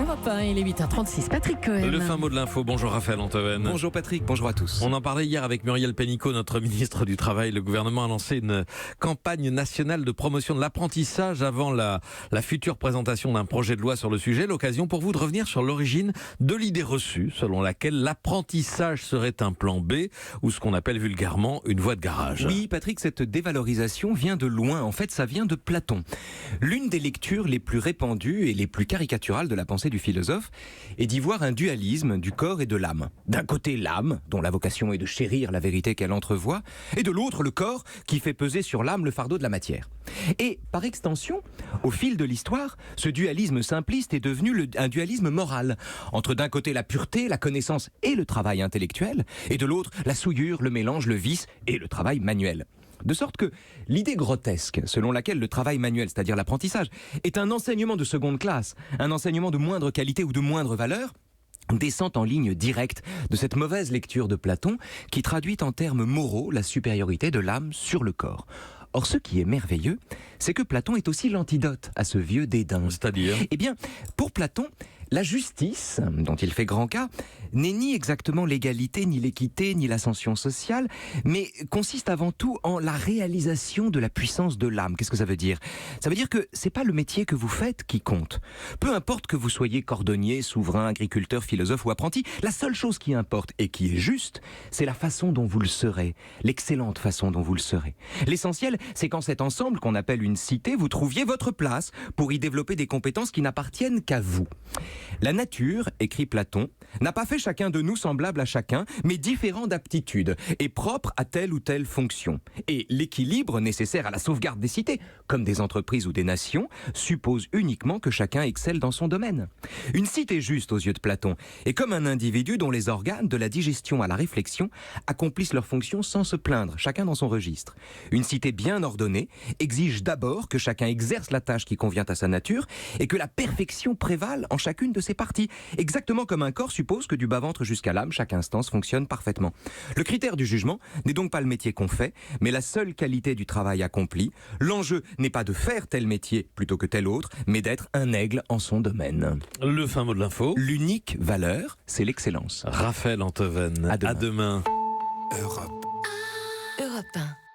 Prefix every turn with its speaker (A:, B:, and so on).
A: Europe 1, il est 8h36. Patrick Cohen.
B: Le fin mot de l'info. Bonjour Raphaël Antoven.
C: Bonjour Patrick, bonjour à tous.
B: On en parlait hier avec Muriel Pénicaud, notre ministre du Travail. Le gouvernement a lancé une campagne nationale de promotion de l'apprentissage avant la future présentation d'un projet de loi sur le sujet. L'occasion pour vous de revenir sur l'origine de l'idée reçue selon laquelle l'apprentissage serait un plan B ou ce qu'on appelle vulgairement une voie de garage.
C: Oui Patrick, cette dévalorisation vient de loin. En fait, ça vient de Platon. L'une des lectures les plus répandues et les plus caricaturales de la pensée du philosophe est d'y voir un dualisme du corps et de l'âme. D'un côté l'âme, dont la vocation est de chérir la vérité qu'elle entrevoit, et de l'autre le corps qui fait peser sur l'âme le fardeau de la matière. Et par extension, au fil de l'histoire, ce dualisme simpliste est devenu un dualisme moral, entre d'un côté la pureté, la connaissance et le travail intellectuel, et de l'autre la souillure, le mélange, le vice et le travail manuel. De sorte que l'idée grotesque selon laquelle le travail manuel, c'est-à-dire l'apprentissage, est un enseignement de seconde classe, un enseignement de moindre qualité ou de moindre valeur, descend en ligne directe de cette mauvaise lecture de Platon qui traduit en termes moraux la supériorité de l'âme sur le corps. Or, ce qui est merveilleux, c'est que Platon est aussi l'antidote à ce vieux dédain.
B: C'est-à-dire ?
C: Eh bien, pour Platon, la justice, dont il fait grand cas, n'est ni exactement l'égalité, ni l'équité, ni l'ascension sociale, mais consiste avant tout en la réalisation de la puissance de l'âme. Qu'est-ce que ça veut dire ? Ça veut dire que c'est pas le métier que vous faites qui compte. Peu importe que vous soyez cordonnier, souverain, agriculteur, philosophe ou apprenti, la seule chose qui importe et qui est juste, c'est la façon dont vous le serez, l'excellente façon dont vous le serez. L'essentiel, c'est qu'en cet ensemble qu'on appelle une cité, vous trouviez votre place pour y développer des compétences qui n'appartiennent qu'à vous. La nature, écrit Platon, n'a pas fait chacun de nous semblable à chacun, mais différent d'aptitude et propre à telle ou telle fonction. Et l'équilibre nécessaire à la sauvegarde des cités, comme des entreprises ou des nations, suppose uniquement que chacun excelle dans son domaine. Une cité juste aux yeux de Platon est comme un individu dont les organes, de la digestion à la réflexion, accomplissent leurs fonctions sans se plaindre, chacun dans son registre. Une cité bien ordonnée exige d'abord que chacun exerce la tâche qui convient à sa nature et que la perfection prévale en chacune de ses parties, exactement comme un corps suppose que du bas-ventre jusqu'à l'âme, chaque instance fonctionne parfaitement. Le critère du jugement n'est donc pas le métier qu'on fait, mais la seule qualité du travail accompli. L'enjeu n'est pas de faire tel métier plutôt que tel autre, mais d'être un aigle en son domaine.
B: Le fin mot de l'info.
C: L'unique valeur, c'est l'excellence.
B: Raphaël Antoven.
C: À demain.
B: À demain.
A: Europe 1.